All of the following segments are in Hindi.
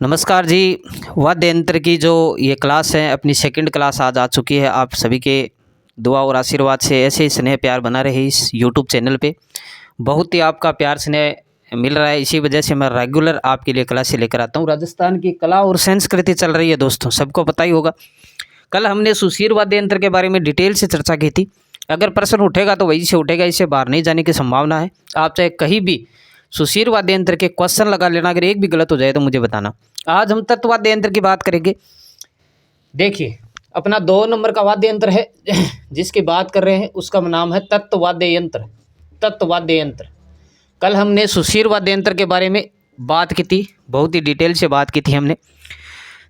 नमस्कार जी। वाद्य यंत्र की जो ये क्लास है, अपनी सेकंड क्लास आज आ चुकी है। आप सभी के दुआ और आशीर्वाद से ऐसे ही स्नेह प्यार बना रहे इस यूट्यूब चैनल पे। बहुत ही आपका प्यार स्नेह मिल रहा है, इसी वजह से मैं रेगुलर आपके लिए क्लासें लेकर आता हूँ। राजस्थान की कला और संस्कृति चल रही है दोस्तों, सबको पता ही होगा। कल हमने सुशीर वाद्य यंत्र के बारे में डिटेल से चर्चा की थी। अगर प्रश्न उठेगा तो वहीं से उठेगा, इससे बाहर नहीं जाने की संभावना है। आप चाहे कहीं भी सुशीर वाद्य यंत्र के क्वेश्चन लगा लेना, अगर एक भी गलत हो जाए तो मुझे बताना। आज हम तत्व वाद्य यंत्र की बात करेंगे। देखिए, अपना 2 नंबर का वाद्य यंत्र है जिसकी बात कर रहे हैं, उसका नाम है तत्व वाद्य यंत्र। तत्व वाद्य यंत्र। कल हमने सुशीर वाद्य यंत्र के बारे में बात की थी, बहुत ही डिटेल से बात की थी हमने।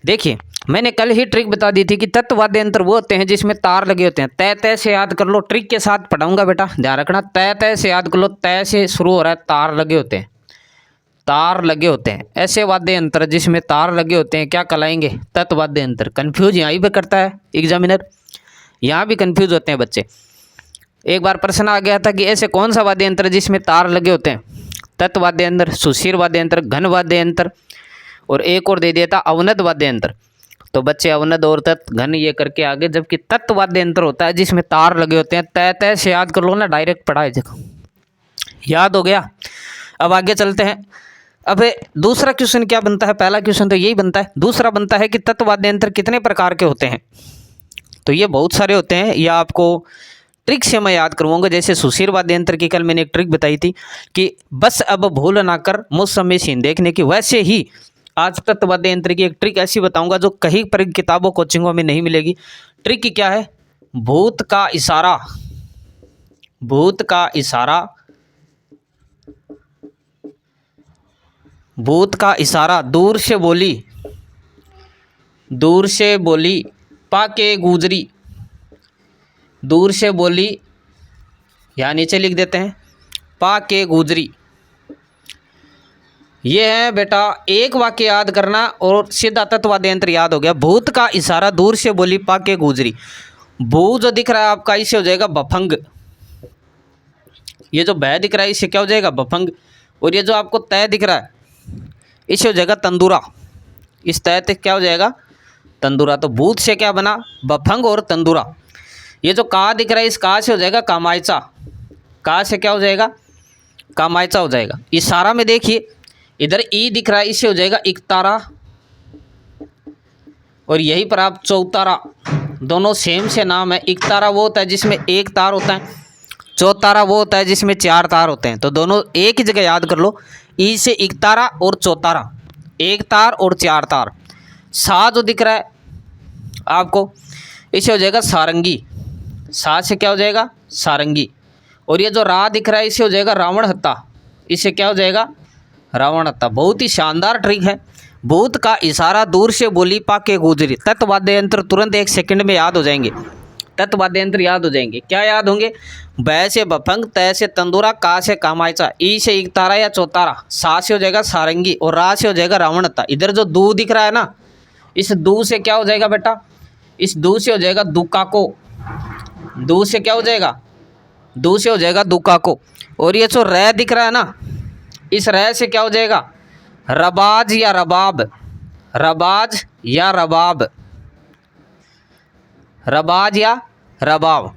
देखिए, मैंने कल ही ट्रिक बता दी थी कि तत्व वाद्य यंत्र वो होते हैं जिसमें तार लगे होते हैं। तय तय से याद कर लो, ट्रिक के साथ पढ़ाऊंगा बेटा, ध्यान रखना। तय तय से याद कर लो, तय से शुरू हो रहा है, तार लगे होते हैं। तार लगे होते हैं ऐसे वाद्य यंत्र जिसमें तार लगे होते हैं, क्या कहलाएंगे? तत्व वाद्य यंत्र। कन्फ्यूज यहाँ भी करता है एग्जामिनर, यहाँ भी कन्फ्यूज होते हैं बच्चे। एक बार प्रश्न आ गया था कि ऐसे कौन सा वाद्य यंत्र जिसमें तार लगे होते हैं? तत्व वाद्य यंत्र, सुशीर वाद्य यंत्र, घन वाद्य यंत्र, और एक और दे दिया था अवनद वाद्य यंत्र। तो बच्चे अवनद और तत्व घन ये करके आगे, जबकि तत्व वाद्य यंत्र होता है जिसमें तार लगे होते हैं। तय तय से याद कर लो ना, डायरेक्ट पढ़ा है, देखो याद हो गया। अब आगे चलते हैं। अब दूसरा क्वेश्चन क्या बनता है? पहला क्वेश्चन तो यही बनता है। दूसरा बनता है कि तत्व वाद्य यंत्र कितने प्रकार के होते हैं? तो ये बहुत सारे होते हैं, या आपको ट्रिक से मैं याद करवाऊंगा। जैसे सुशीर वाद्य यंत्र की कल मैंने एक ट्रिक बताई थी कि बस अब भूल ना कर मुझ समय सीन देखने की, वैसे ही आज तत्व वाद्य यंत्र की एक ट्रिक ऐसी बताऊंगा जो कहीं पर किताबों कोचिंगों में नहीं मिलेगी। ट्रिक की क्या है? भूत का इशारा। भूत का इशारा, भूत का इशारा, दूर से बोली, दूर से बोली पाके गुजरी। दूर से बोली, यहाँ नीचे लिख देते हैं, पाके गुजरी। ये है बेटा, एक वाक्य याद करना और सीधा तत्व वाद्य यंत्र याद हो गया। भूत का इशारा, दूर से बोली पाके गुजरी। भू जो दिख रहा है आपका, इससे हो जाएगा बफंग। ये जो भय दिख रहा है इससे क्या हो जाएगा? बफंग। और ये जो आपको तय दिख रहा है इससे हो जाएगा तंदूरा। इस तय तक क्या हो जाएगा? तंदूरा। तो भूत से क्या बना? बफंग और तंदूरा। ये जो का दिख रहा है, इस का से हो जाएगा कामायचा। का से क्या हो जाएगा? कामायचा हो जाएगा। इशारा में देखिए, इधर ई दिख रहा है, इससे हो जाएगा इकतारा। और यहीं पर आप चौतारा, दोनों सेम से नाम है। इकतारा वो होता है जिसमें एक तार होता है, चौतारा वो होता है जिसमें 4 तार होते हैं। तो दोनों एक ही जगह याद कर लो, ई से इकतारा और चौतारा, एक तार और 4 तार। सा जो दिख रहा है आपको, इसे हो जाएगा सारंगी। सा से क्या हो जाएगा? सारंगी। और ये जो रा दिख रहा है इसे हो जाएगा रावण हत्ता। इसे क्या हो जाएगा? रावण हत्ता। बहुत ही शानदार ट्रिक है। भूत का इशारा, दूर से बोली पाके गुजरी। तत्व वाद्य यंत्र तुरंत 1 सेकंड में याद हो जाएंगे। तत्व वाद्य यंत्र याद हो जाएंगे। क्या याद होंगे? बै से बफंग, तय से तंदूरा, का से कामायचा, ई से इकतारा या चौतारा, सा से हो जाएगा सारंगी, और रा से हो जाएगा रावण हत्ता। इधर जो दू दिख रहा है ना, इस दू से क्या हो जाएगा बेटा? इस दू से हो जाएगा दुकाको। दू से क्या हो जाएगा? दू से हो जाएगा दुकाको। और ये जो रै दिख रहा है ना, इस रै से क्या हो जाएगा? रबाज या रबाब। रबाज या रबाब। रबाज या रबाब।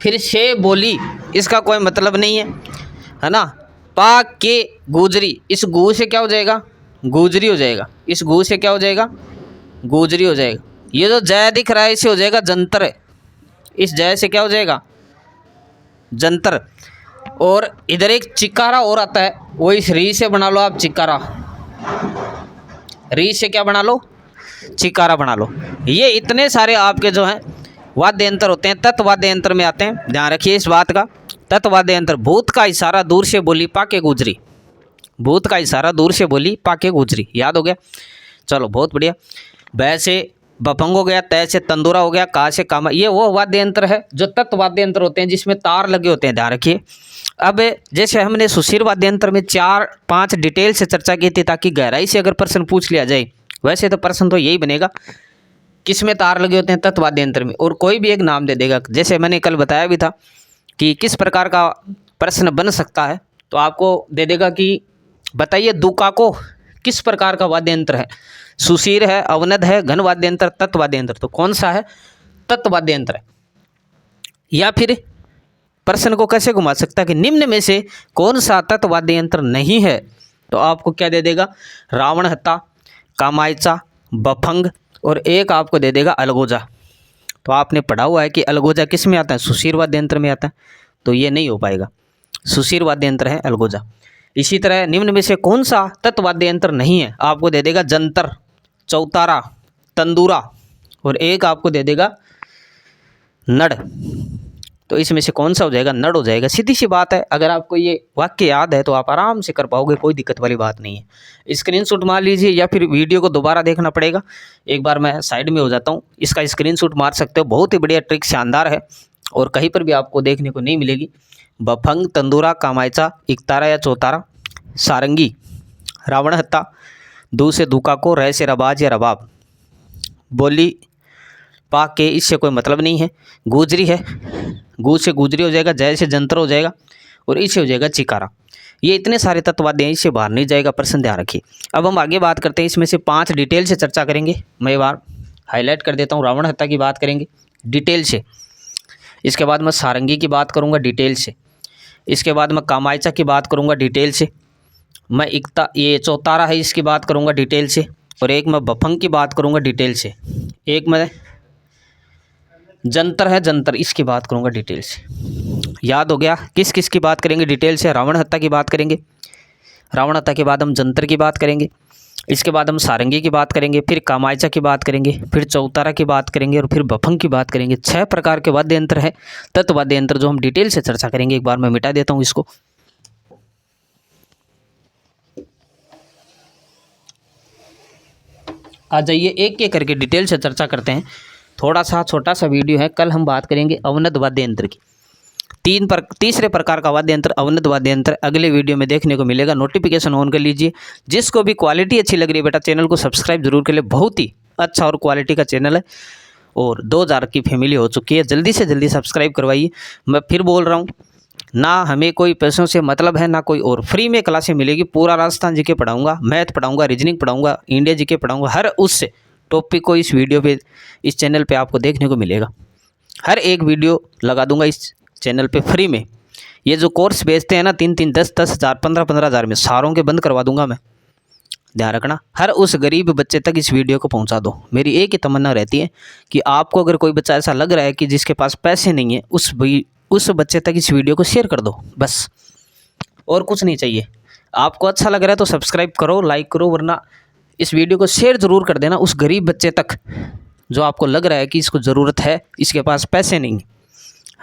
फिर से बोली, इसका कोई मतलब नहीं है ना। पा के गुजरी, इस गू से क्या हो जाएगा? गुजरी हो जाएगा। इस गू से क्या हो जाएगा? गुजरी हो जाएगा। ये जो जय दिख रहा है इसे हो जाएगा जंतर। इस जय से क्या हो जाएगा? जंतर। और इधर एक चिकारा और आता है, वो इस री से बना लो आप, चिकारा। री से क्या बना लो? चिकारा बना लो। ये इतने सारे आपके जो हैं वाद्य यंत्र होते हैं, तत्व वाद्य यंत्र में आते हैं। ध्यान रखिए इस बात का। तत्व वाद्य यंत्र, भूत का इशारा, दूर से बोली पाके गुजरी। भूत का इशारा, दूर से बोली पाके गुजरी। याद हो गया? चलो बहुत बढ़िया। बै से बफंग हो गया, तय से तंदूरा हो गया, का से कामा। ये वो वाद्य यंत्र है जो तत्व वाद्य यंत्र होते हैं जिसमें तार लगे होते हैं। ध्यान रखिए। अब जैसे हमने सुशीर वाद्य यंत्र में 4-5 डिटेल से चर्चा की थी, ताकि गहराई से अगर प्रश्न पूछ लिया जाए। वैसे तो प्रश्न तो यही बनेगा, किस में तार लगे होते हैं? तत्व वाद्य यंत्र में। और कोई भी एक नाम दे देगा। जैसे मैंने कल बताया भी था कि किस प्रकार का प्रश्न बन सकता है, तो आपको दे देगा कि बताइए दुकाको किस प्रकार का वाद्य यंत्र है? सुशीर है, अवनद है, घन वाद्य यंत्र, तत्व वाद्य यंत्र। तो कौन सा है? तत्व वाद्य यंत्र है। या फिर प्रश्न को कैसे घुमा सकता है कि निम्न में से कौन सा तत्व वाद्य यंत्र नहीं है? तो आपको क्या दे देगा? रावण हत्ता, कामायचा, बफंग और एक आपको दे देगा अलगोजा। तो आपने पढ़ा हुआ है कि अलगोजा किस में आता है? सुशीर वाद्य यंत्र में आता है। तो ये नहीं हो पाएगा, सुशीर वाद्य यंत्र है अलगोजा। इसी तरह निम्न में से कौन सा तत्व वाद्य यंत्र नहीं है? आपको दे देगा जंतर, चौतारा, तंदूरा और एक आपको दे देगा नड़। तो इसमें से कौन सा हो जाएगा? नड़ हो जाएगा। सीधी सी बात है, अगर आपको ये वाक्य याद है तो आप आराम से कर पाओगे, कोई दिक्कत वाली बात नहीं है। स्क्रीनशॉट मार लीजिए या फिर वीडियो को दोबारा देखना पड़ेगा। एक बार मैं साइड में हो जाता हूँ, इसका स्क्रीनशॉट मार सकते हो। बहुत ही बढ़िया ट्रिक, शानदार है और कहीं पर भी आपको देखने को नहीं मिलेगी। बफंग, तंदूरा, कामायचा, इकतारा या चौतारा, सारंगी, रावण हत्ता, दू से दुकाको, रह से रबाज या रबाब, बोली पा के इससे कोई मतलब नहीं है, गुजरी है, गू से गुजरी हो जाएगा, जय से जंतर हो जाएगा और इससे हो जाएगा चिकारा। ये इतने सारे तत्व वाद्य हैं, इससे बाहर नहीं जाएगा, प्रश्न ध्यान रखिए। अब हम आगे बात करते हैं, इसमें से 5 डिटेल से चर्चा करेंगे। मैं एक बार हाईलाइट कर देता हूँ। रावण हत्ता की बात करेंगे डिटेल से, इसके बाद मैं सारंगी की बात करूँगा डिटेल से, इसके बाद मैं कामायचा की बात करूँगा डिटेल से, मैं ये चौतारा है इसकी बात करूँगा डिटेल से, और एक मैं बफंग की बात करूँगा डिटेल से, एक मैं जंतर है जंतर इसकी बात करूँगा डिटेल से। याद हो गया किस किस की बात करेंगे डिटेल से? रावण हत्ता की बात करेंगे, रावण हत्ता के बाद हम जंतर की बात करेंगे, इसके बाद हम सारंगी की बात करेंगे, फिर कामायचा की बात करेंगे, फिर चौतारा की बात करेंगे और फिर बफंग की बात करेंगे। 6 प्रकार के वाद्य यंत्र है, तत्व वाद्य यंत्र, जो हम डिटेल से चर्चा करेंगे। एक बार मैं मिटा देता हूँ इसको। आ जाइए एक एक करके डिटेल से चर्चा करते हैं। थोड़ा सा छोटा सा वीडियो है। कल हम बात करेंगे अवनद वाद्य यंत्र की। तीसरे प्रकार का वाद्य यंत्र अवनद वाद्य यंत्र अगले वीडियो में देखने को मिलेगा। नोटिफिकेशन ऑन कर लीजिए। जिसको भी क्वालिटी अच्छी लग रही है बेटा, चैनल को सब्सक्राइब जरूर कर ले। बहुत ही अच्छा और क्वालिटी का चैनल है और 2000 की फैमिली हो चुकी है। जल्दी से जल्दी सब्सक्राइब करवाइए। मैं फिर बोल रहा हूँ, ना हमें कोई पैसों से मतलब है ना कोई और, फ्री में क्लासें मिलेगी। पूरा राजस्थान जीके पढ़ाऊंगा, मैथ पढ़ाऊंगा, रीजनिंग पढ़ाऊंगा, इंडिया जीके पढ़ाऊंगा। हर उस टॉपिक को इस वीडियो पे, इस चैनल पे आपको देखने को मिलेगा। हर एक वीडियो लगा दूंगा इस चैनल पे फ्री में। ये जो कोर्स बेचते हैं ना 3-3, 10-10 हज़ार, 15-15 हज़ार में, सारों के बंद करवा दूंगा मैं। ध्यान रखना, हर उस गरीब बच्चे तक इस वीडियो को पहुंचा दो। मेरी एक ही तमन्ना रहती है कि आपको अगर कोई बच्चा ऐसा लग रहा है कि जिसके पास पैसे नहीं है, उस बच्चे तक इस वीडियो को शेयर कर दो, बस। और कुछ नहीं चाहिए। आपको अच्छा लग रहा है तो सब्सक्राइब करो, लाइक करो, वरना इस वीडियो को शेयर ज़रूर कर देना उस गरीब बच्चे तक जो आपको लग रहा है कि इसको ज़रूरत है, इसके पास पैसे नहीं है।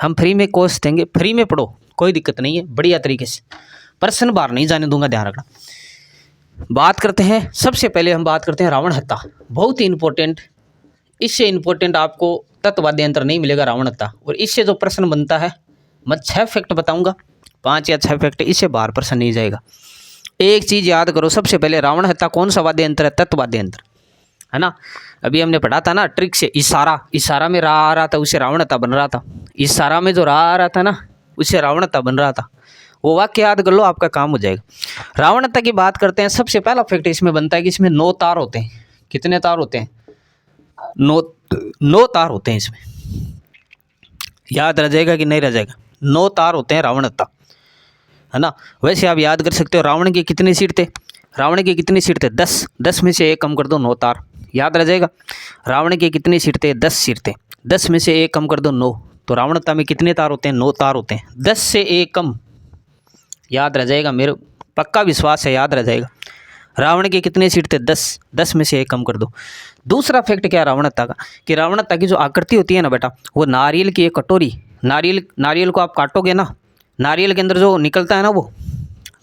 हम फ्री में कोर्स देंगे, फ्री में पढ़ो, कोई दिक्कत नहीं है, बढ़िया तरीके से। प्रश्न बाहर नहीं जाने दूंगा, ध्यान रखना। बात करते हैं, सबसे पहले हम बात करते हैं रावण हत्ता। बहुत ही इंपॉर्टेंट, इससे इंपॉर्टेंट आपको तत्व वाद्य यंत्र नहीं मिलेगा, रावण हत्ता। और इससे जो प्रश्न बनता है, मैं 6 फैक्ट बताऊंगा, 5 या 6 फैक्ट, इससे बाहर प्रश्न नहीं जाएगा। एक चीज़ याद करो, सबसे पहले रावण हत्ता कौन सा वाद्य यंत्र है? तत्व वाद्य यंत्र, है ना। अभी हमने पढ़ा था ना ट्रिक से, इशारा में रा आ रहा था, उससे रावण हत्ता बन रहा था। इशारा में जो रा आ रहा था ना, उससे रावण हत्ता बन रहा था। वो वाक्य याद कर लो, आपका काम हो जाएगा। रावण हत्ता की बात करते हैं, सबसे पहला फैक्ट इसमें बनता है कि इसमें 9 तार होते हैं। कितने तार होते हैं? 9 तार होते हैं इसमें। याद रह जाएगा कि नहीं रह जाएगा? 9 तार होते हैं रावण हत्ता, है ना। वैसे आप याद कर सकते हो, रावण के कितने सिर थे? रावण के कितने सिर थे? 10 में से 1 कम कर दो, 9 तार। याद रह जाएगा। रावण के कितने सिर थे? 10 सिर थे। 10 में से 1 कम कर दो, 9। तो रावण हत्ता में कितने तार होते हैं? 9 तार होते हैं। 10 से 1 कम, याद रह जाएगा, मेरे पक्का विश्वास है याद रह जाएगा। रावण के कितने सिर थे? 10 में से 1 कम कर दो। दूसरा फैक्ट क्या है रावण हत्ता का, कि रावण हत्ता की जो आकृति होती है ना बेटा, वो नारियल की एक कटोरी, नारियल को आप काटोगे ना, नारियल के अंदर जो निकलता है ना वो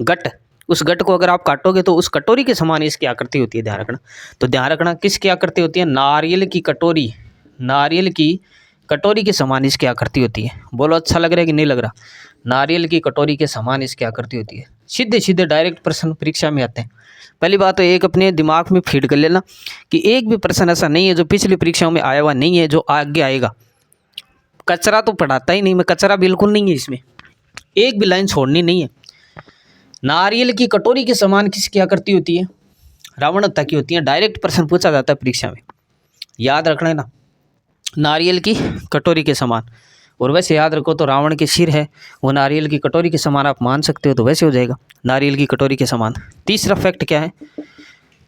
गट, उस गट को अगर आप काटोगे तो उस कटोरी के समान इसकी आकृति होती है। ध्यान रखना। तो ध्यान रखना, किसकी आकृति होती है? नारियल की कटोरी, नारियल की कटोरी के समान इसकी आकृति होती है। बोलो अच्छा लग रहा है कि नहीं लग रहा? नारियल की कटोरी के समान इसकी आकृति होती है। सीधे सीधे डायरेक्ट प्रश्न परीक्षा में आते हैं। पहली बात तो एक अपने दिमाग में फीड कर लेना कि एक भी प्रश्न ऐसा नहीं है जो पिछली परीक्षाओं में आया हुआ नहीं है, जो आगे आएगा। कचरा तो पढ़ाता ही नहीं मैं, कचरा बिल्कुल नहीं है इसमें, एक भी लाइन छोड़नी नहीं है। नारियल की कटोरी के समान किसकी आकृति होती है? रावणता की होती है। डायरेक्ट प्रश्न पूछा जाता है परीक्षा में, याद रखना है ना, नारियल की कटोरी के समान। और वैसे याद रखो तो रावण के सिर है वो नारियल की कटोरी के समान आप मान सकते हो, तो वैसे हो जाएगा नारियल की कटोरी के समान। तीसरा फैक्ट क्या है?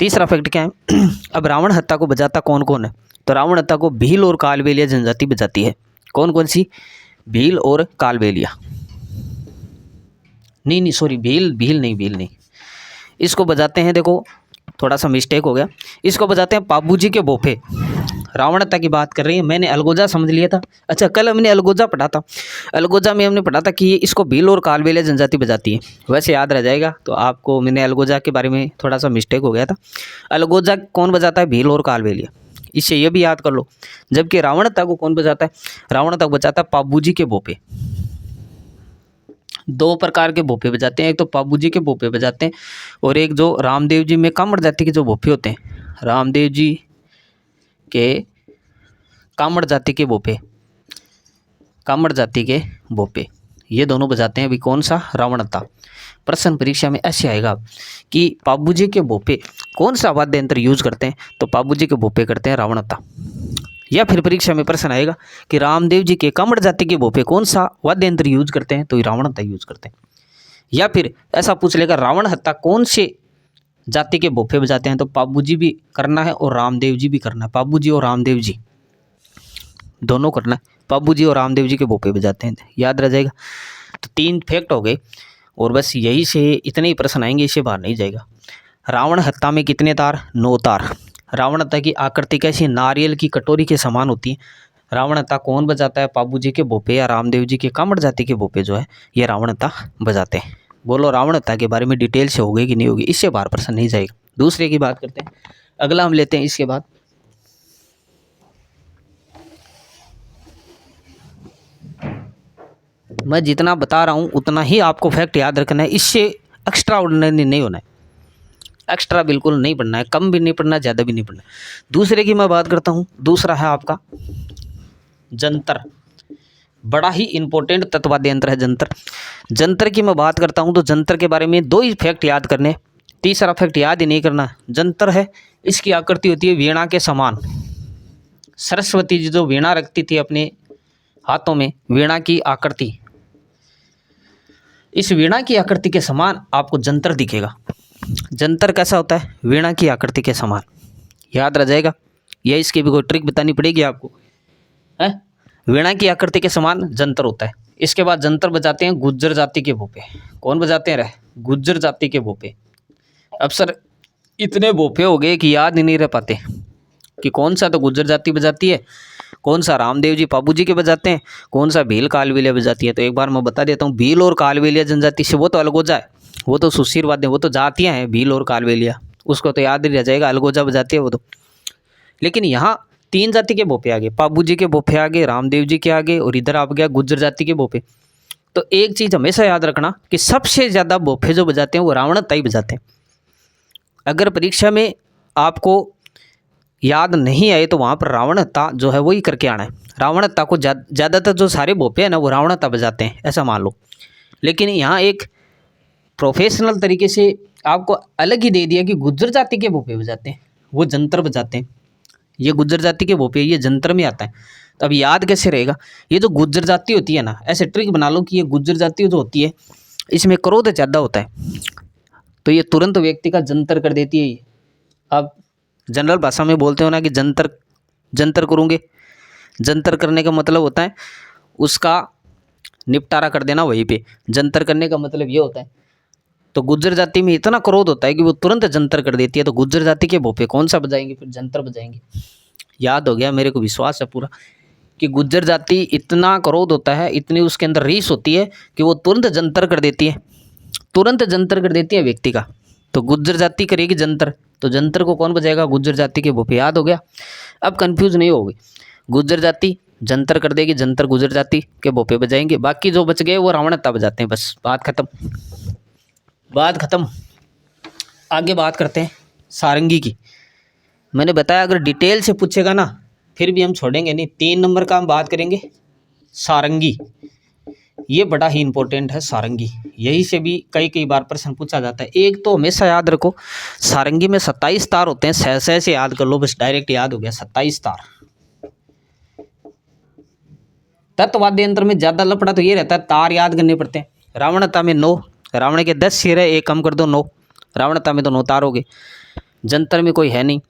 तीसरा फैक्ट क्या है? अब रावण हत्या को बजाता कौन कौन है? तो रावण हत्या को भील और कालबेलिया जनजाति बजाती है। कौन कौन सी? भील और कालबेलिया। नहीं सॉरी, भील नहीं, इसको बजाते हैं, देखो थोड़ा सा मिस्टेक हो गया, इसको बजाते हैं पाबूजी के बोफे। रावण हत्या की बात कर रही है, मैंने अलगोजा समझ लिया था। अच्छा, कल हमने अलगोजा पढ़ा था, अलगोजा में हमने पढ़ा था कि इसको भील और कालबेलिया जनजाति बजाती है, वैसे याद रह जाएगा। तो आपको मैंने अलगोजा के बारे में थोड़ा सा मिस्टेक हो गया था। अलगोजा कौन बजाता है? भील और कालबेलिया, इससे ये भी याद कर लो। जबकि रावण हत्या को कौन बजाता है? रावण हत्या को बजाता है पाबूजी के बोफे। दो प्रकार के भोपे बजाते हैं, एक तो पाबूजी के भोपे बजाते हैं और एक जो रामदेव जी में कामड़ जाति के जो भोपे होते हैं, रामदेव जी के कामड़ जाति के भोपे, कामड़ जाति के भोपे, ये दोनों बजाते हैं। अभी कौन सा? रावण हत्या। प्रश्न परीक्षा में ऐसे आएगा कि पाबूजी के भोपे कौन सा वाद्य यंत्र यूज करते हैं? तो पाबूजी के भोपे करते हैं रावण हत्या। या फिर परीक्षा में प्रश्न आएगा कि रामदेव जी के कामड़ जाति के भोपे कौन सा वाद्य यंत्र यूज करते हैं? तो रावण हत्या यूज करते हैं। या फिर ऐसा पूछ लेगा रावण हत्या कौन से जाति के भोपे बजाते हैं? तो पाबूजी भी करना है और रामदेव जी भी करना है, पाबूजी और रामदेव जी दोनों करना है। पाबूजी और रामदेव जी के भोपे बजाते हैं, याद रह जाएगा। तो 3 फैक्ट हो गए और बस यही से इतने ही प्रश्न आएंगे, इससे बाहर नहीं जाएगा। रावण हत्या में कितने तार? 9 तार। रावण हत्या की आकृति कैसी? नारियल की कटोरी के समान होती है। रावण हत्या कौन बजाता है? पाबूजी के भोपे या रामदेव जी के कामड़ जाति के भोपे जो है ये रावण हत्या बजाते हैं। बोलो रावण हत्या के बारे में डिटेल से होगी कि नहीं होगी? इससे बाहर प्रश्न नहीं जाएगा। दूसरे की बात करते हैं, अगला हम लेते हैं इसके बाद। मैं जितना बता रहा हूँ उतना ही आपको फैक्ट याद रखना है, इससे एक्स्ट्रा ऑर्डिनरी नहीं होना है, एक्स्ट्रा बिल्कुल नहीं पढ़ना है, कम भी नहीं पढ़ना, ज़्यादा भी नहीं पढ़ना। दूसरे की मैं बात करता हूँ, दूसरा है आपका जंतर। बड़ा ही इंपॉर्टेंट तत्वाद्य यंत्र है जंतर। जंतर की मैं बात करता हूँ तो जंतर के बारे में 2 ही फैक्ट याद करने, तीसरा फैक्ट याद ही नहीं करना। जंतर है, इसकी आकृति होती है वीणा के समान। सरस्वती जी जो वीणा रखती थी अपने हाथों में, वीणा की आकृति, इस वीणा की आकृति के समान आपको जंतर दिखेगा। जंतर कैसा होता है? वीणा की आकृति के समान, याद रह जाएगा। यह इसकी भी कोई ट्रिक बतानी पड़ेगी आपको, है? वीणा की आकृति के समान जंतर होता है। इसके बाद जंतर बजाते हैं गुज्जर जाति के भोपे। कौन बजाते हैं? गुज्जर जाति के भोपे। अब सर इतने भोपे हो गए कि याद ही नहीं रह पाते कि कौन सा तो गुज्जर जाति बजाती है, कौन सा रामदेव जी पाबूजी के बजाते हैं, कौन सा भील कालबेलिया बजाती है। तो एक बार मैं बता देता हूँ, भील और कालबेलिया जनजाति से वो तो अलगोजा है, वो तो सुशीर वाद्य, वो तो जातियाँ हैं भील और कालबेलिया, उसको तो याद ही रह जाएगा, अलगोजा बजाती है वो तो। लेकिन यहाँ 3 जाति के भोपे आ गए, पाबूजी के भोपे आ गए, रामदेव जी के आगे, और इधर आ गया गुज्जर जाति के भोपे। तो एक चीज़ हमेशा याद रखना कि सबसे ज़्यादा भोपे जो बजाते हैं वो रावण हत्या ही बजाते हैं। अगर परीक्षा में आपको याद नहीं आए तो वहाँ पर रावण हत्या जो है वही करके आना है। रावण हत्या को ज़्यादातर जो सारे भोपे हैं ना वो रावण हत्या बजाते हैं, ऐसा मान लो। लेकिन यहाँ एक प्रोफेशनल तरीके से आपको अलग ही दे दिया कि गुज्जर जाति के भोपे बजाते हैं, वो जंतर बजाते हैं। ये गुज्जर जाति के भोपे ये जंतर में आता है। तो अब याद कैसे रहेगा? ये जो गुज्जर जाति होती है ना, ऐसे ट्रिक बना लो कि ये गुज्जर जाति जो होती है इसमें क्रोध ज़्यादा होता है, तो ये तुरंत व्यक्ति का जंतर कर देती है। अब जनरल भाषा में बोलते हो ना कि जंतर जंतर करूँगे, जंतर करने का मतलब होता है उसका निपटारा कर देना वहीं पे, जंतर करने का मतलब ये होता है। तो गुज्जर जाति में इतना क्रोध होता है कि वो तुरंत जंतर कर देती है। तो गुज्जर जाति के भोपे कौन सा बजाएंगे? फिर जंतर बजाएंगे। याद हो गया? मेरे को विश्वास है पूरा कि गुज्जर जाति इतना क्रोध होता है, इतनी उसके अंदर रीस होती है कि वो तुरंत जंतर कर देती है, तुरंत जंतर कर देती है व्यक्ति का। तो गुज्जर जाति करेगी जंतर, तो जंतर को कौन बजाएगा? गुज्जर जाति के भोपे। याद हो गया? अब कंफ्यूज नहीं होगी, गुज्जर जाति जंतर कर देगी, जंतर गुज्जर जाति के भोपे बजाएंगे, बाकी जो बच गए वो रावण हत्या बजाते हैं। बस बात खत्म, बात खत्म। आगे बात करते हैं सारंगी की। मैंने बताया अगर डिटेल से पूछेगा ना फिर भी हम छोड़ेंगे नहीं। 3 नंबर का हम बात करेंगे सारंगी। ये बड़ा ही इंपॉर्टेंट है सारंगी। यही से भी कई कई बार प्रश्न पूछा जाता है। एक तो हमेशा याद रखो, सारंगी में 27 तार होते हैं। सह से याद कर लो, बस डायरेक्ट याद हो गया 27 तार। तत्ववाद्य यंत्र में ज्यादा लफड़ा तो ये रहता है, तार याद करने पड़ते हैं। रावणता में 9, रावण के 10 सिर है, एक कम कर दो 9, रावणता में तो 9 तार हो गए। जंतर में कोई है नहीं।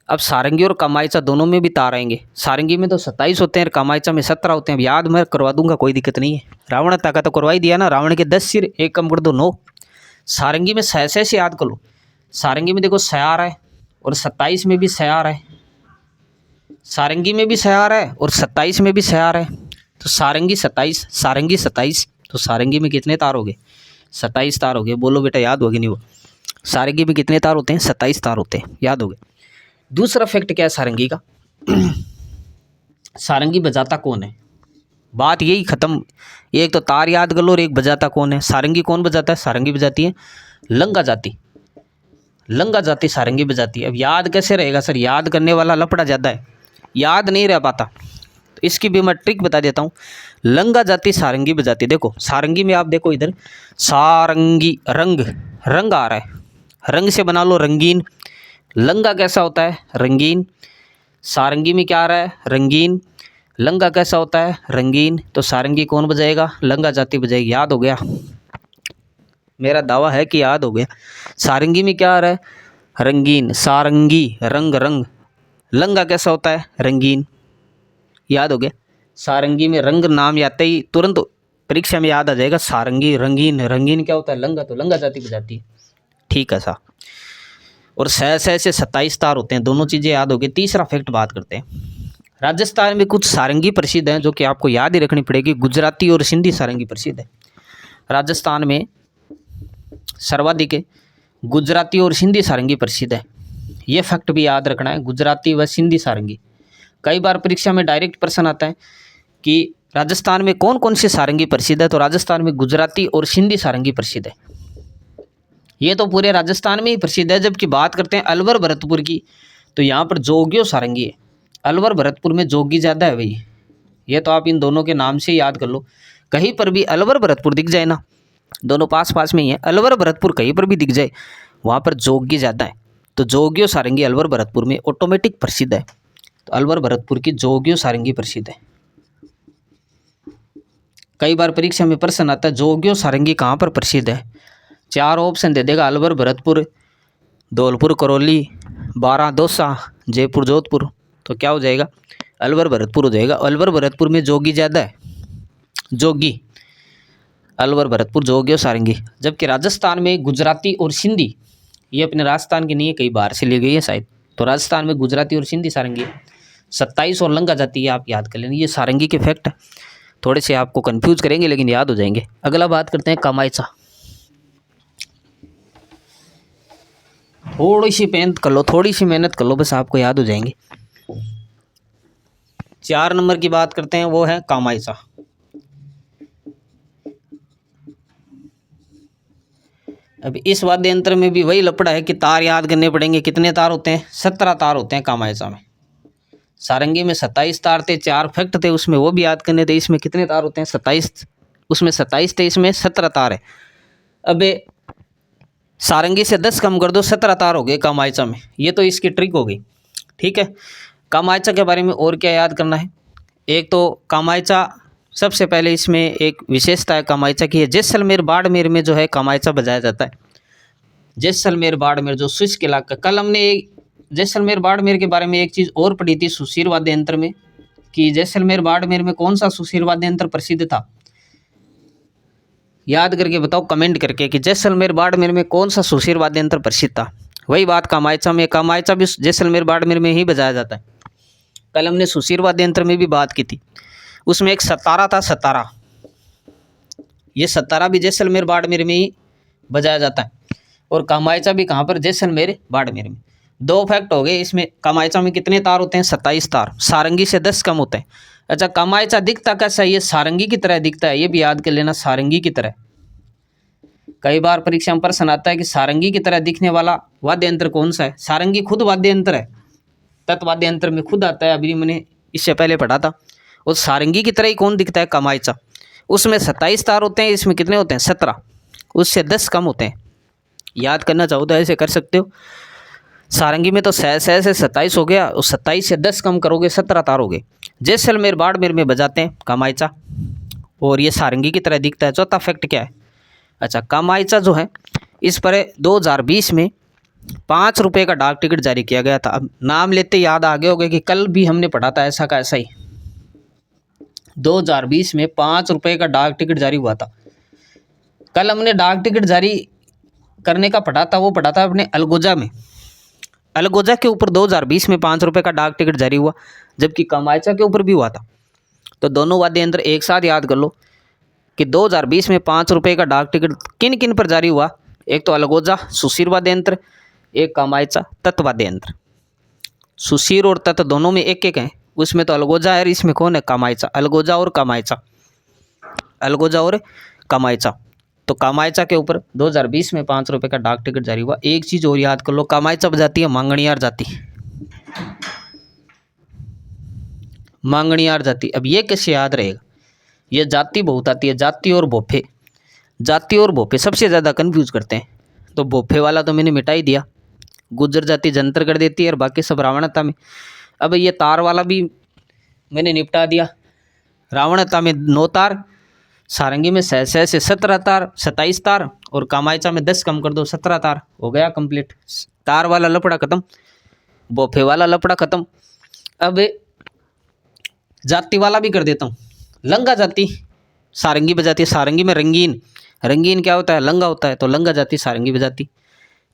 अब सारंगी और कामायचा दोनों में भी तार आएंगे। सारंगी में तो 27 होते हैं और कामायचा में 17 होते हैं। अब याद मैं करवा दूंगा, कोई दिक्कत नहीं है। रावणता का तो करवा ही दिया ना, रावण के 10 सिर, एक कम कर दो 9। सारंगी में सह से याद कर लो। सारंगी में देखो सह आ रहा है और 27 में भी सह आ रहा है। सारंगी में भी सह आ रहा है और 27 में भी सह आ रहा है। तो सारंगी 27, सारंगी 27, तो सारंगी में कितने तार हो गए? 27 तार हो गए। बोलो बेटा, याद होगी नहीं वो? सारंगी में कितने तार होते हैं? 27 तार होते हैं, याद हो गए। दूसरा फैक्ट क्या है सारंगी का? सारंगी बजाता कौन है? बात यही खत्म। एक तो तार याद कर लो और एक बजाता कौन है। सारंगी कौन बजाता है? सारंगी बजाती है लंगा जाति। लंगा जाति सारंगी बजाती है। अब याद कैसे रहेगा सर? याद करने वाला लफड़ा ज़्यादा है, याद नहीं रह पाता। तो इसकी भी मैं ट्रिक बता देता हूँ। लंगा जाति सारंगी बजाती। देखो सारंगी में आप देखो इधर, सारंगी रंग, रंग आ रहा है, रंग से बना लो रंगीन। लंगा कैसा होता है? रंगीन। सारंगी में क्या आ रहा है? रंगीन। लंगा कैसा होता है? रंगीन। तो सारंगी कौन बजाएगा? लंगा जाति बजाएगी। याद हो गया? मेरा दावा है कि याद हो गया। सारंगी में क्या आ रहा है? रंगीन। सारंगी रंग, रंग। लंगा कैसा होता है? रंगीन। याद हो गया? सारंगी में रंग नाम आते ही तुरंत परीक्षा में याद आ जाएगा। सारंगी रंगीन, रंगीन क्या होता है? लंगा, तो लंगा जाति बजाती है। ठीक है साहब। और सह से 27 तार होते हैं, दोनों चीज़ें याद हो गई। तीसरा फैक्ट बात करते हैं। राजस्थान में कुछ सारंगी प्रसिद्ध हैं जो कि आपको याद ही रखनी पड़ेगी। गुजराती और सिंधी सारंगी प्रसिद्ध है। राजस्थान में सर्वाधिक गुजराती और सिंधी सारंगी प्रसिद्ध है। ये फैक्ट भी याद रखना है, गुजराती व सिंधी सारंगी। कई बार परीक्षा में डायरेक्ट प्रश्न आता है कि राजस्थान में कौन कौन सी सारंगी प्रसिद्ध है, तो राजस्थान में गुजराती और सिंधी सारंगी प्रसिद्ध है। ये तो पूरे राजस्थान में ही प्रसिद्ध है। जबकि बात करते हैं अलवर भरतपुर की, तो यहाँ पर जोगियो सारंगी है। अलवर भरतपुर में जोगी ज़्यादा है भाई। ये तो आप इन दोनों के नाम से याद कर लो। कहीं पर भी अलवर भरतपुर दिख जाए ना, दोनों पास पास में ही है, अलवर भरतपुर कहीं पर भी दिख जाए, वहाँ पर जोगी ज़्यादा है। तो जोगियो सारंगी अलवर भरतपुर में ऑटोमेटिक प्रसिद्ध है। तो अलवर भरतपुर की जोगियो सारंगी प्रसिद्ध है। कई बार परीक्षा में प्रश्न आता है जोगियो सारंगी कहाँ पर प्रसिद्ध है? 4 ऑप्शन दे देगा, अलवर भरतपुर, धौलपुर करौली, बारां दौसा, जयपुर जोधपुर। तो क्या हो जाएगा? अलवर भरतपुर हो जाएगा। अलवर भरतपुर में जोगी ज़्यादा है, जोगी। अलवर भरतपुर जोगियो सारंगी। जबकि राजस्थान में गुजराती और सिंधी, ये अपने राजस्थान की नहीं है, कई बाहर से ली गई है शायद। तो राजस्थान में गुजराती और सिंधी सारंगी 27 और लंगा जाती है, आप याद कर लेना। ये सारंगी के फैक्ट थोड़े से आपको कंफ्यूज करेंगे लेकिन याद हो जाएंगे। अगला बात करते हैं कामायचा। थोड़ी सी मेहनत कर लो, थोड़ी सी मेहनत कर लो, बस आपको याद हो जाएंगे। 4 नंबर की बात करते हैं, वो है कामायचा। अब इस वाद्य यंत्र में भी वही लपड़ा है कि तार याद करने पड़ेंगे। कितने तार होते हैं? 17 तार होते हैं कामायचा में। सारंगी में 27 तार थे, 4 फैक्ट थे उसमें, वो भी याद करने थे। इसमें कितने तार होते हैं? 27। उसमें 27 थे, इसमें 17 तार है। अब सारंगी से 10 कम कर दो, 17 तार हो गए कामायचा में। ये तो इसकी ट्रिक हो गई। ठीक है। कामायचा के बारे में और क्या याद करना है? एक तो कामायचा, सबसे पहले इसमें एक विशेषता है कामायचा की है, जैसलमेर बाड़मेर में जो है कामायचा बजाया जाता है। जैसलमेर बाड़मेर जो शुष्क इलाका। कल हमने जैसलमेर बाड़मेर के बारे में एक चीज़ और पढ़ी थी सुशीर वाद्य यंत्र में, कि जैसलमेर बाड़मेर में कौन सा सुशीर वाद्य यंत्र प्रसिद्ध था? याद करके बताओ कमेंट करके कि जैसलमेर बाड़मेर में कौन सा सुशीर वाद्य यंत्र प्रसिद्ध था। वही बात कामायचा में, कामायचा भी जैसलमेर बाड़मेर में ही बजाया जाता है। कल हमने सुशीर वाद्य यंत्र में भी बात की थी, उसमें एक सतारा था, सतारा। ये सतारा भी जैसलमेर बाड़मेर में ही बजाया जाता है। और कामायचा भी कहाँ पर? जैसलमेर बाड़मेर में। 2 फैक्ट हो गए इसमें। कामायचा में कितने तार होते हैं? 27 तार। सारंगी से 10 कम होते हैं। अच्छा, कामायचा दिखता कैसा है? ये सारंगी की तरह दिखता है, ये भी याद कर लेना, सारंगी की तरह। कई बार परीक्षा में प्रश्न आता है कि सारंगी की तरह दिखने वाला वाद्य यंत्र कौन सा है? सारंगी खुद वाद्य यंत्र है, तत्वाद्य यंत्र में खुद आता है। अभी मैंने इससे पहले पढ़ा था। और सारंगी की तरह ही कौन दिखता है? कामायचा। उसमें 27 तार होते हैं, इसमें कितने होते हैं 17, उससे 10 कम होते हैं। याद करना चाहो तो ऐसे कर सकते हो। सारंगी में तो से 27 हो गया, उस 27 से 10 कम करोगे 17 तार हो गए। जैसलमेर बाड़मेर में बजाते हैं कामायचा, और ये सारंगी की तरह दिखता है। चौथा फैक्ट क्या है? अच्छा, कामायचा जो है इस पर 2020 में 5 रुपये का डाक टिकट जारी किया गया था। अब नाम लेते याद आ गए होंगे कि कल भी हमने पढ़ा था ऐसा का ऐसा ही। 2020 में 5 रुपये का डाक टिकट जारी हुआ था। कल हमने डाक टिकट जारी करने का पढ़ा था, वो पढ़ा था अपने अलगोजा में। अलगोजा के ऊपर 2020 में 5 रुपये का डाक टिकट जारी हुआ, जबकि कामायचा के ऊपर भी हुआ था। तो दोनों वाद्य यंत्र एक साथ याद कर लो कि 2020 में 5 रुपये का डाक टिकट किन किन पर जारी हुआ। एक तो अलगोजा सुशीर वाद्य यंत्र, एक कामायचा तत् वाद्य यंत्र। सुशीर और तत् दोनों में एक एक है, उसमें तो अलगोजा है, इसमें कौन है कामायचा। अलगोजा और कामायचा, अलगोजा और कामायचा। तो कामायचा के ऊपर 2020 में 5 रुपये का डाक टिकट जारी हुआ। एक चीज़ और याद कर लो, कामायचा बजाती है मांगणियार जाति, मांगणियार जाति। अब ये कैसे याद रहेगा? ये जाति बहुत आती है, जाति और भोफे। जाति और भोफे सबसे ज़्यादा कन्फ्यूज करते हैं। तो भोफे वाला तो मैंने मिटा ही दिया, गुज्जर जाति जंतर कर देती है और बाकी सब रावणता में। अब ये तार वाला भी मैंने निपटा दिया, रावणता में 9 तार, सारंगी में से 17 तार, 27 तार, और कामायचा में 10 कम कर दो 17 तार, हो गया कंप्लीट। तार वाला लफड़ा खत्म, बोफे वाला लफड़ा खत्म। अब जाति वाला भी कर देता हूँ। लंगा जाति सारंगी बजाती है, सारंगी में रंगीन, रंगीन क्या होता है? लंगा होता है, तो लंगा जाति सारंगी बजाती।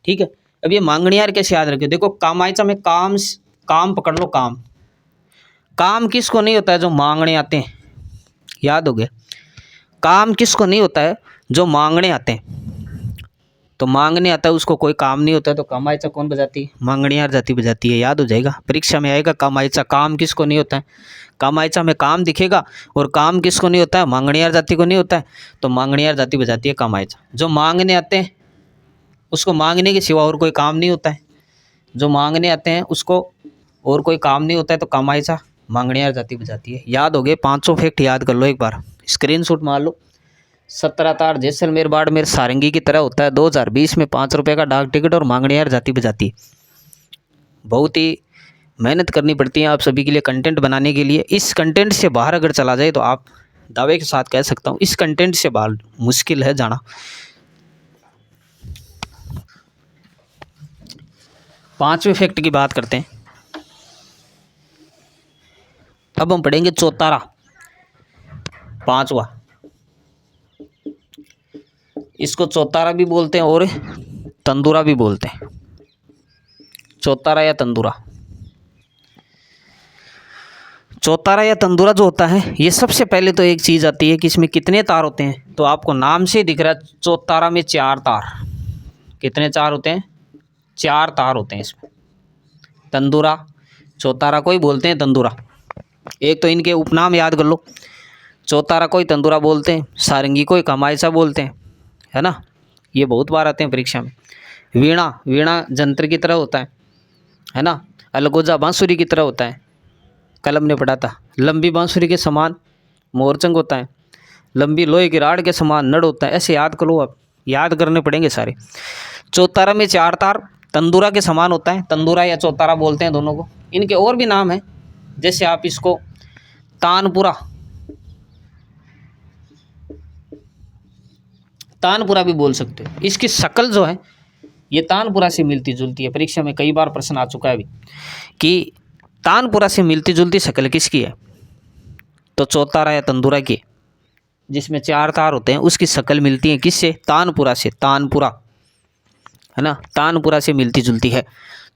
ठीक है। अब ये मांगणियार कैसे याद रखे? देखो कामायचा में काम, काम पकड़ लो, काम। काम किसको नहीं होता है? जो मांगने आते हैं, याद हो गया। काम किसको नहीं होता है? जो मांगने आते हैं। तो मांगने आता है उसको कोई काम नहीं होता है, तो कामायचा कौन बजाती है? मांगणियार जाति बजाती है। याद हो जाएगा, परीक्षा में आएगा कामायचा। काम किसको नहीं होता है? कामायचा में काम दिखेगा, और काम किसको नहीं होता है? मांगणियार जाति को नहीं होता है, तो मांगणियार जाति बजाती है कामायचा। जो मांगने आते हैं उसको मांगने के सिवा और कोई काम नहीं होता है, जो मांगने आते हैं उसको और कोई काम नहीं होता है, तो कामायचा मांगणियार जाति बजाती है। याद हो गए, 500 फैक्ट याद कर लो एक बार, स्क्रीनशॉट मार लो। 17 तार जैसलमेर बाड़मेर सारंगी की तरह होता है। 2020 में 5 रुपये का डाक टिकट और मांगणियार जाति बजाती है। बहुत ही मेहनत करनी पड़ती है आप सभी के लिए कंटेंट बनाने के लिए। इस कंटेंट से बाहर अगर चला जाए तो आप दावे के साथ कह सकता हूँ इस कंटेंट से बाहर मुश्किल है जाना। 5वें फैक्ट की बात करते हैं। अब हम पढ़ेंगे चौतारा, 5वां। इसको चौतारा भी बोलते हैं और तंदूरा भी बोलते हैं, चौतारा या तंदूरा। चौतारा या तंदूरा जो होता है, ये सबसे पहले तो एक चीज़ आती है कि इसमें कितने तार होते हैं। तो आपको नाम से दिख रहा है, चौतारा में 4 तार। कितने तार होते हैं? 4 तार होते हैं इसमें। तंदूरा चौतारा को ही बोलते हैं तंदूरा। एक तो इनके उपनाम याद कर लो, चौतारा को ही तंदूरा बोलते हैं, सारंगी को ही कामायचा बोलते हैं, है ना। ये बहुत बार आते हैं परीक्षा में। वीणा, वीणा जंत्र की तरह होता है ना। अलगोजा बांसुरी की तरह होता है, कल हमने पढ़ा था। लंबी बांसुरी के समान मोरचंग होता है, लंबी लोहे की राड के समान नड़ होता है। ऐसे याद करो, आप याद करने पड़ेंगे सारे। चौतारा में 4 तार तंदूरा के समान होता है, तंदूरा या चौतारा बोलते हैं दोनों को। इनके और भी नाम हैं, जैसे आप इसको तानपुरा, तानपुरा भी बोल सकते हो। इसकी शक्ल जो है ये तानपुरा से मिलती जुलती है। परीक्षा में कई बार प्रश्न आ चुका है अभी कि तानपुरा से मिलती जुलती शक्ल किसकी है? तो चौतारा या तंदूरा की, जिसमें 4 तार होते हैं, उसकी शक्ल मिलती है किससे? तानपुरा से। तानपुरा, है ना, तानपुरा से मिलती जुलती है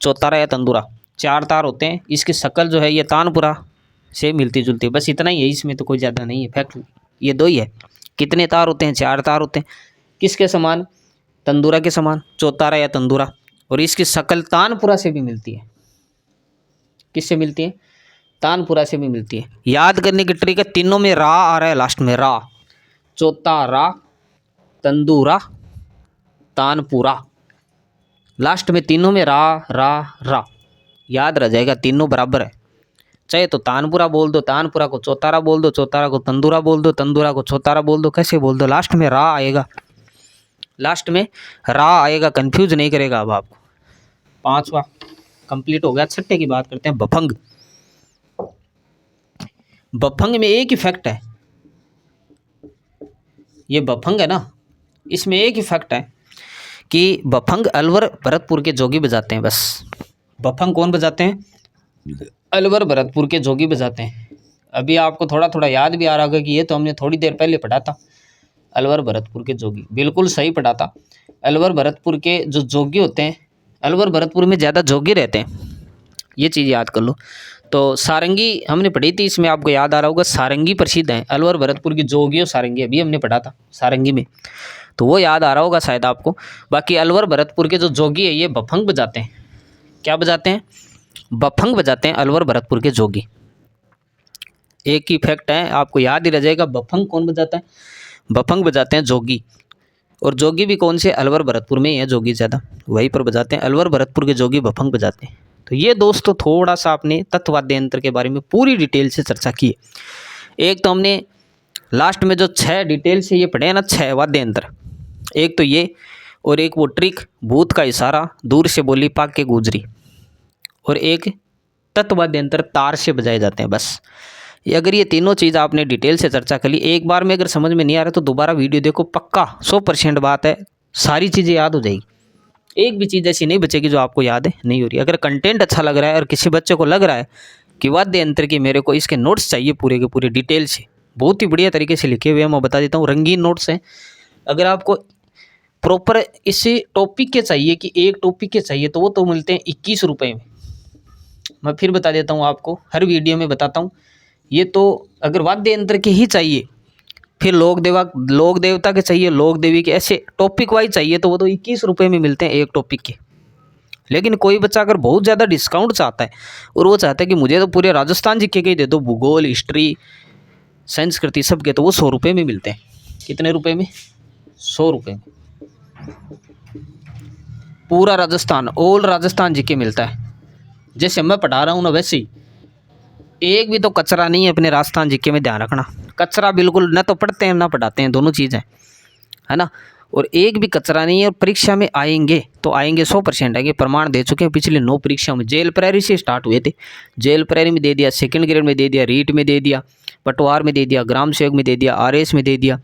चौतारा या तंदूरा। 4 तार होते हैं, इसकी शक्ल जो है ये तानपुरा से मिलती जुलती है। बस इतना ही है, इसमें तो कोई ज़्यादा नहीं है फैक्ट, ये 2 ही है। कितने तार होते हैं? 4 तार होते हैं। किसके समान? तंदूरा के समान, चौतारा या तंदूरा। और इसकी शक्ल तानपुरा से भी मिलती है। किससे मिलती है? तानपुरा से भी मिलती है। याद करने की ट्रिक है, तीनों में रा आ रहा है लास्ट में, रा। चौतारा, तंदूरा, तानपुरा, लास्ट में तीनों में रा रा रा। याद रह जाएगा, तीनों बराबर है। चाहे तो तानपुरा बोल दो, तानपुरा को चौतारा बोल दो, चौतारा को तंदूरा बोल दो, तंदूरा को चौतारा बोल दो, कैसे बोल दो, लास्ट में रा आएगा, लास्ट में रा आएगा, कंफ्यूज नहीं करेगा। अब आपको 5वां कंप्लीट हो गया। 6ठे की बात करते हैं, बफंग। बफंग में एक इफेक्ट है, ये बफंग है ना, इसमें एक इफेक्ट है कि बफंग अलवर भरतपुर के जोगी बजाते हैं। बस बफंग कौन बजाते हैं? अलवर भरतपुर के जोगी बजाते हैं। अभी आपको थोड़ा थोड़ा याद भी आ रहा होगा कि ये तो हमने थोड़ी देर पहले पढ़ा था। अलवर भरतपुर के जोगी, बिल्कुल सही पढ़ा था। अलवर भरतपुर के जो जोगी होते हैं, अलवर भरतपुर में ज़्यादा जोगी रहते हैं, ये चीज़ याद कर लो। तो सारंगी हमने पढ़ी थी, इसमें आपको याद आ रहा होगा सारंगी प्रसिद्ध है। अलवर भरतपुर की जोगी और सारंगी अभी हमने पढ़ा था सारंगी में, तो वो याद आ रहा होगा शायद आपको। बाकी अलवर भरतपुर के जो जोगी है ये बफंग बजाते हैं। क्या बजाते हैं? बफंग बजाते हैं अलवर भरतपुर के जोगी। एक ही इफेक्ट है, आपको याद ही रह जाएगा। बफंग कौन बजाता है? बफंग बजाते हैं जोगी। और जोगी भी कौन से? अलवर भरतपुर में ही है जोगी ज़्यादा, वहीं पर बजाते हैं। अलवर भरतपुर के जोगी बफंग बजाते हैं। तो ये दोस्तों थोड़ा सा आपने तत्वाद्य यंत्र के बारे में पूरी डिटेल से चर्चा की है। एक तो हमने लास्ट में जो 6 डिटेल से ये पढ़े हैं ना, 6 वाद्य यंत्र, एक तो ये, और एक वो ट्रिक भूत का इशारा, दूर से बोली पाक के गुजरी, और एक तत्वाद्य यंत्र तार से बजाए जाते हैं। बस अगर ये तीनों चीज़ आपने डिटेल से चर्चा कर ली, एक बार में अगर समझ में नहीं आ रहा तो दोबारा वीडियो देखो, पक्का 100% बात है, सारी चीज़ें याद हो जाएगी। एक भी चीज़ ऐसी नहीं बचेगी जो आपको याद है नहीं हो रही। अगर कंटेंट अच्छा लग रहा है और किसी बच्चे को लग रहा है कि वाद्य यंत्र की मेरे को इसके नोट्स चाहिए पूरे के पूरे डिटेल से, बहुत ही बढ़िया तरीके से लिखे हुए हैं, मैं बता देता हूँ, रंगीन नोट्स हैं। अगर आपको प्रॉपर इसी टॉपिक के चाहिए कि एक टॉपिक के चाहिए तो वो तो मिलते हैं 21 रुपये में। मैं फिर बता देता हूँ आपको, हर वीडियो में बताता हूँ। ये तो अगर वाद्य यंत्र के ही चाहिए, फिर लोक देवता के चाहिए, लोक देवी के, ऐसे टॉपिक वाइज चाहिए तो वो तो 21 रुपये में मिलते हैं एक टॉपिक के। लेकिन कोई बच्चा अगर बहुत ज़्यादा डिस्काउंट चाहता है और वो चाहता है कि मुझे तो पूरे राजस्थान जी के ही दे दो, भूगोल, हिस्ट्री, संस्कृति सबके, तो वो 100 रुपये में मिलते हैं। कितने रुपए में? 100 रुपये में पूरा राजस्थान, ऑल राजस्थान जी के मिलता है। जैसे मैं पढ़ा रहा हूँ ना, वैसे ही एक भी तो कचरा नहीं है अपने राजस्थान जीके में, ध्यान रखना। कचरा बिल्कुल न तो पढ़ते हैं ना पढ़ाते हैं, दोनों चीज़ें है ना। और एक भी कचरा नहीं है। और परीक्षा में आएंगे तो आएंगे, 100% आएंगे, प्रमाण दे चुके हैं। पिछले 9 परीक्षाओं में जेल प्रहरी से स्टार्ट हुए थे, जेल प्रहरी में दे दिया, सेकंड ग्रेड में दे दिया, रीट में दे दिया, पटवार में दे दिया, ग्राम सेवक में दे दिया, RS में दे दिया,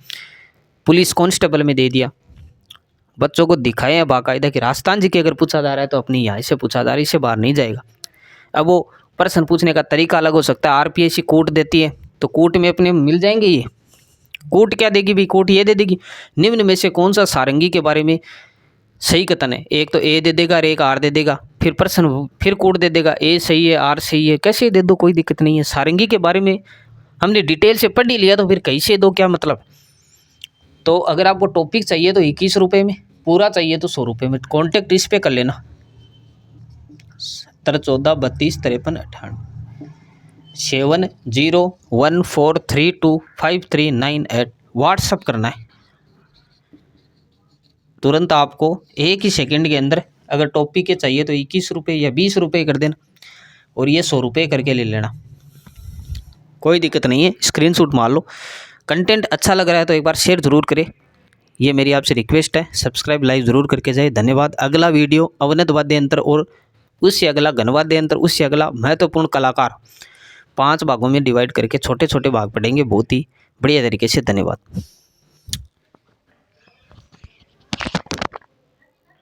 पुलिस कांस्टेबल में दे दिया। बच्चों को दिखाए हैं बाकायदा कि राजस्थान जी के अगर पूछा जा रहा है तो अपनी यहाँ से पूछा जा रहा है, इससे बाहर नहीं जाएगा। अब वो प्रश्न पूछने का तरीका अलग हो सकता है। RPSC कोट देती है तो कोट में अपने मिल जाएंगे। ये कोट क्या देगी भाई? कोट ये दे देगी, निम्न में से कौन सा सारंगी के बारे में सही कथन है? एक तो A दे देगा और एक R दे देगा, फिर प्रश्न फिर कोट दे देगा, A सही है R सही है, कैसे दे दो, कोई दिक्कत नहीं है। सारंगी के बारे में हमने डिटेल से पढ़ ही लिया तो फिर कैसे दो, क्या मतलब। तो अगर आपको टॉपिक चाहिए तो 21 रुपये में, पूरा चाहिए तो 100 रुपये में। कॉन्टैक्ट इस पे कर लेना, 14 32 53 98 7014325398 व्हाट्सअप करना है। तुरंत आपको एक ही सेकंड के अंदर अगर टॉपिक के चाहिए तो 21 रुपये या 20 रुपये कर देना, और ये 100 रुपये करके ले लेना, कोई दिक्कत नहीं है। स्क्रीनशॉट मार लो। कंटेंट अच्छा लग रहा है तो एक बार शेयर ज़रूर करें, ये मेरी आपसे रिक्वेस्ट है। सब्सक्राइब लाइव ज़रूर करके जाए। धन्यवाद। अगला वीडियो अवनत वाद्य यंत्र, और उससे अगला घनवाद्य यंत्र, उससे अगला महत्वपूर्ण कलाकार, 5 भागों में डिवाइड करके छोटे छोटे भाग पढ़ेंगे बहुत ही बढ़िया तरीके से। धन्यवाद।